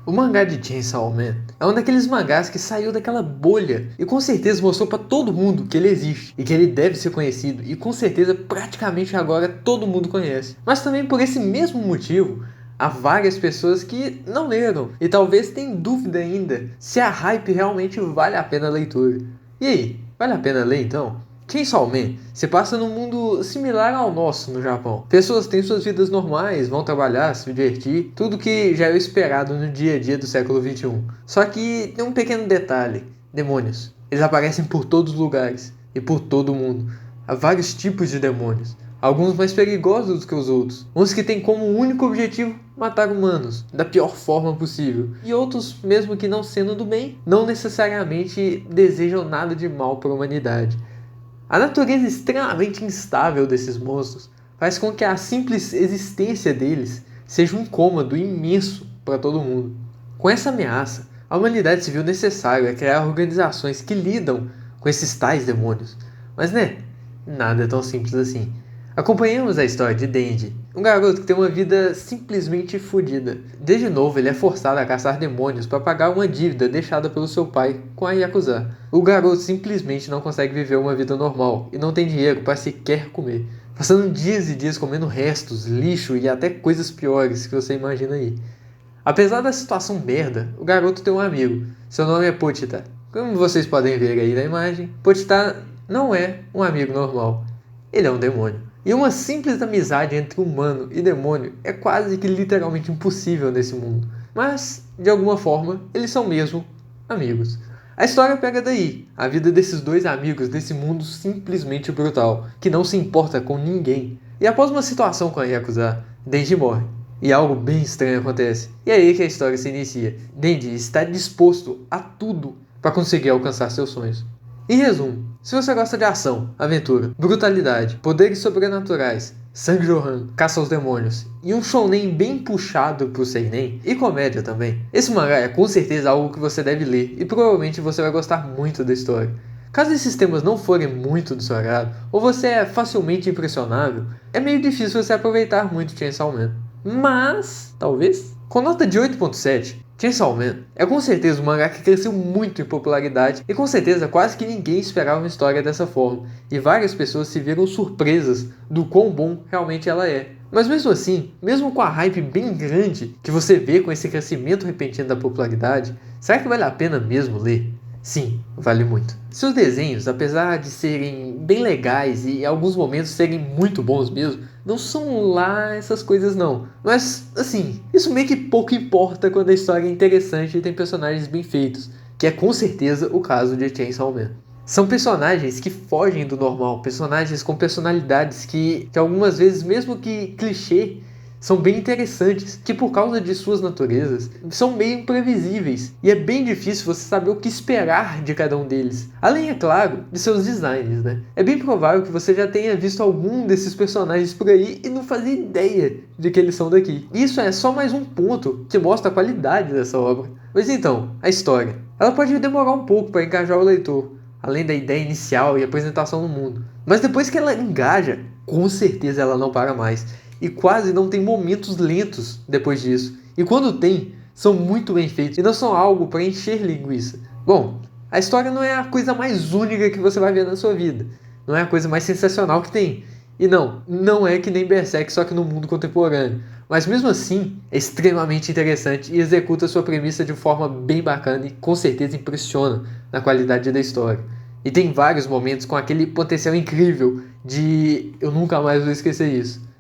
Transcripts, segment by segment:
O mangá de Chainsaw Man é um daqueles mangás que saiu daquela bolha e com certeza mostrou pra todo mundo que ele existe e que ele deve ser conhecido e com certeza praticamente agora todo mundo conhece. Mas também por esse mesmo motivo, há várias pessoas que não leram e talvez tenham dúvida ainda se a hype realmente vale a pena a leitura. E aí, vale a pena ler então? Chainsaw Man se passa num mundo similar ao nosso no Japão. Pessoas têm suas vidas normais, vão trabalhar, se divertir, tudo que já é esperado no dia a dia do século XXI. Só que tem um pequeno detalhe: demônios. Eles aparecem por todos os lugares e por todo o mundo. Há vários tipos de demônios, alguns mais perigosos do que os outros, uns que têm como único objetivo matar humanos da pior forma possível, e outros, mesmo que não sendo do bem, não necessariamente desejam nada de mal para a humanidade. A natureza extremamente instável desses monstros faz com que a simples existência deles seja um incômodo imenso para todo mundo. Com essa ameaça, a humanidade se viu necessária criar organizações que lidam com esses tais demônios. Mas nada é tão simples assim. Acompanhamos a história de Denji, um garoto que tem uma vida simplesmente fodida. Desde novo, ele é forçado a caçar demônios para pagar uma dívida deixada pelo seu pai com a Yakuza. O garoto simplesmente não consegue viver uma vida normal e não tem dinheiro para sequer comer, passando dias e dias comendo restos, lixo e até coisas piores que você imagina aí. Apesar da situação merda, o garoto tem um amigo. Seu nome é Pochita. Como vocês podem ver aí na imagem, Pochita não é um amigo normal. Ele é um demônio. E uma simples amizade entre humano e demônio é quase que literalmente impossível nesse mundo. Mas, de alguma forma, eles são mesmo amigos. A história pega daí, a vida desses dois amigos nesse mundo simplesmente brutal, que não se importa com ninguém. E após uma situação com a Yakuza, Denji morre. E algo bem estranho acontece. E é aí que a história se inicia. Denji está disposto a tudo para conseguir alcançar seus sonhos. Em resumo, se você gosta de ação, aventura, brutalidade, poderes sobrenaturais, sangue jorrando, caça aos demônios e um shounen bem puxado pro seinen e comédia também, esse mangá é com certeza algo que você deve ler e provavelmente você vai gostar muito da história. Caso esses temas não forem muito do seu agrado ou você é facilmente impressionável, é meio difícil você aproveitar muito Chainsaw Man. Mas, talvez, com nota de 8.7, Chainsaw Man é com certeza um mangá que cresceu muito em popularidade e com certeza quase que ninguém esperava uma história dessa forma, e várias pessoas se viram surpresas do quão bom realmente ela é. Mas mesmo assim, mesmo com a hype bem grande que você vê com esse crescimento repentino da popularidade, será que vale a pena mesmo ler? Sim, vale muito. Seus desenhos, apesar de serem bem legais e em alguns momentos serem muito bons mesmo, não são lá essas coisas não. Mas, assim, isso meio que pouco importa quando a história é interessante e tem personagens bem feitos, que é com certeza o caso de Chainsaw Man. São personagens que fogem do normal, personagens com personalidades que algumas vezes, mesmo que clichê, são bem interessantes, que por causa de suas naturezas, são meio imprevisíveis, e é bem difícil você saber o que esperar de cada um deles. Além, é claro, de seus designs, É bem provável que você já tenha visto algum desses personagens por aí e não fazia ideia de que eles são daqui. Isso é só mais um ponto que mostra a qualidade dessa obra. Mas então, a história. Ela pode demorar um pouco para engajar o leitor, além da ideia inicial e apresentação no mundo. Mas depois que ela engaja, com certeza ela não para mais. E quase não tem momentos lentos depois disso. E quando tem, são muito bem feitos e não são algo para encher linguiça. Bom, a história não é a coisa mais única que você vai ver na sua vida. Não é a coisa mais sensacional que tem. E não é que nem Berserk, só que no mundo contemporâneo. Mas mesmo assim, é extremamente interessante e executa sua premissa de forma bem bacana e com certeza impressiona na qualidade da história. E tem vários momentos com aquele potencial incrível de eu nunca mais vou esquecer isso.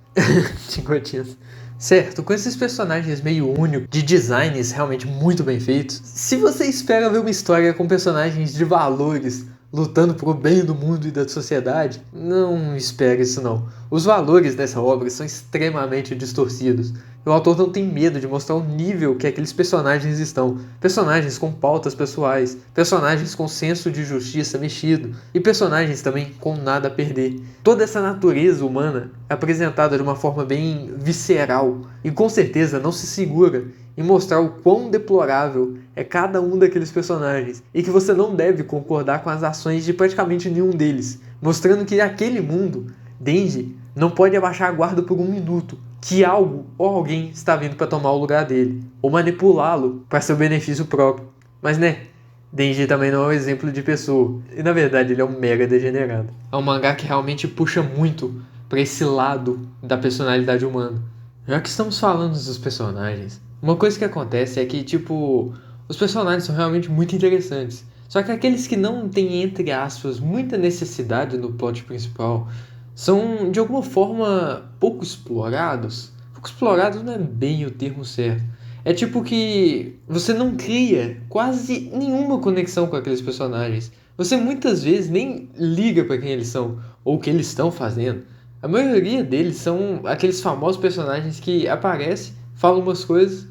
De gotinhas. Certo, com esses personagens meio únicos, de designs realmente muito bem feitos, se você espera ver uma história com personagens de valores lutando pro bem do mundo e da sociedade, não espere isso não. Os valores dessa obra são extremamente distorcidos. O autor não tem medo de mostrar o nível que aqueles personagens estão. Personagens com pautas pessoais, personagens com senso de justiça mexido e personagens também com nada a perder. Toda essa natureza humana é apresentada de uma forma bem visceral e com certeza não se segura em mostrar o quão deplorável é cada um daqueles personagens e que você não deve concordar com as ações de praticamente nenhum deles, mostrando que aquele mundo, Denji, não pode abaixar a guarda por um minuto, que algo ou alguém está vindo para tomar o lugar dele, ou manipulá-lo para seu benefício próprio. Mas né, Denji também não é um exemplo de pessoa, e na verdade ele é um mega degenerado. É um mangá que realmente puxa muito para esse lado da personalidade humana. Já que estamos falando dos personagens, uma coisa que acontece é que, tipo, os personagens são realmente muito interessantes. Só que aqueles que não têm, entre aspas, muita necessidade no plot principal são, de alguma forma, pouco explorados. Pouco explorados não é bem o termo certo. É tipo que você não cria quase nenhuma conexão com aqueles personagens. Você muitas vezes nem liga para quem eles são ou o que eles estão fazendo. A maioria deles são aqueles famosos personagens que aparecem, falam umas coisas,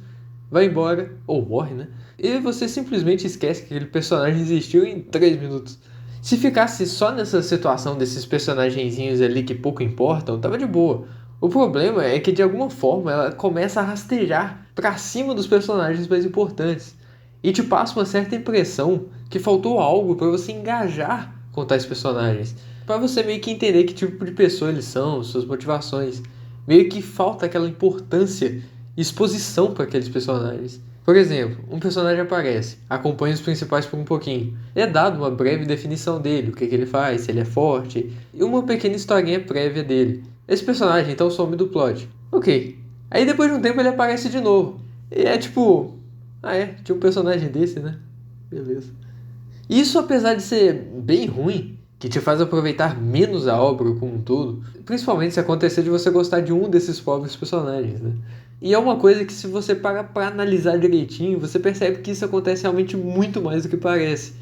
vai embora, ou morre, né? E você simplesmente esquece que aquele personagem existiu em 3 minutos. Se ficasse só nessa situação desses personagenzinhos ali que pouco importam, tava de boa. O problema é que de alguma forma ela começa a rastejar pra cima dos personagens mais importantes. E te passa uma certa impressão que faltou algo para você engajar com tais personagens. Para você meio que entender que tipo de pessoa eles são, suas motivações. Meio que falta aquela importância e exposição para aqueles personagens. Por exemplo, um personagem aparece, acompanha os principais por um pouquinho. É dado uma breve definição dele, o que ele faz, se ele é forte, e uma pequena historinha prévia dele. Esse personagem então some do plot. Ok. Aí depois de um tempo ele aparece de novo. E é tipo... Ah é, tinha um personagem desse, né? Beleza. Isso, apesar de ser bem ruim, que te faz aproveitar menos a obra como um todo, principalmente se acontecer de você gostar de um desses pobres personagens, né? E é uma coisa que, se você parar pra analisar direitinho, você percebe que isso acontece realmente muito mais do que parece.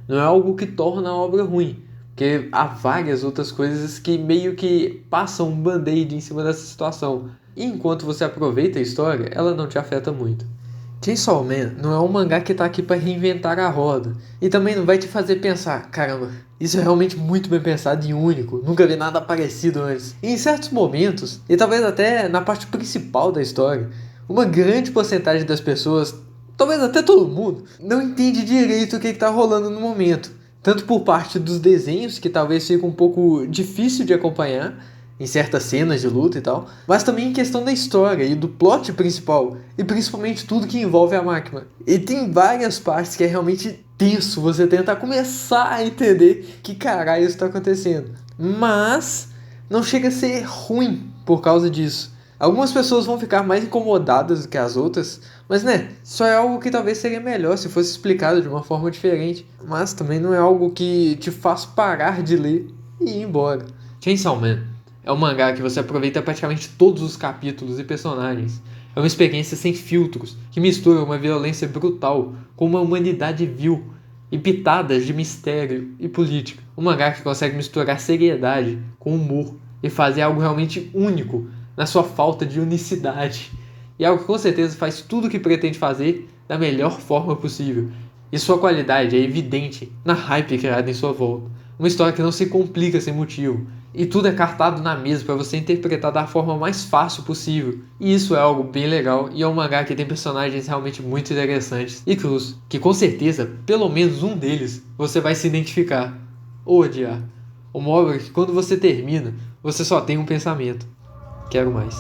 Não é algo que torna a obra ruim, porque há várias outras coisas que meio que passam um band-aid em cima dessa situação. E enquanto você aproveita a história, ela não te afeta muito. Chainsaw Man não é um mangá que tá aqui para reinventar a roda. E também não vai te fazer pensar, caramba, isso é realmente muito bem pensado e único, nunca vi nada parecido antes. E em certos momentos, e talvez até na parte principal da história, uma grande porcentagem das pessoas, talvez até todo mundo, não entende direito o que está rolando no momento. Tanto por parte dos desenhos, que talvez fica um pouco difícil de acompanhar, em certas cenas de luta e tal, mas também em questão da história e do plot principal, e principalmente tudo que envolve a máquina. E tem várias partes que é realmente tenso você tentar começar a entender que caralho isso está acontecendo. Mas não chega a ser ruim por causa disso. Algumas pessoas vão ficar mais incomodadas do que as outras, mas né, só é algo que talvez seria melhor se fosse explicado de uma forma diferente. Mas também não é algo que te faz parar de ler e ir embora. Chainsaw Man é um mangá que você aproveita praticamente todos os capítulos e personagens. É uma experiência sem filtros, que mistura uma violência brutal com uma humanidade vil e pitadas de mistério e política. Um mangá que consegue misturar seriedade com humor e fazer algo realmente único na sua falta de unicidade. E algo que com certeza faz tudo o que pretende fazer da melhor forma possível. E sua qualidade é evidente na hype criada em sua volta. Uma história que não se complica sem motivo. E tudo é cartado na mesa para você interpretar da forma mais fácil possível. E isso é algo bem legal, e é um mangá que tem personagens realmente muito interessantes e crus, que com certeza, pelo menos um deles, você vai se identificar ou odiar. Uma obra que, quando você termina, você só tem um pensamento: quero mais.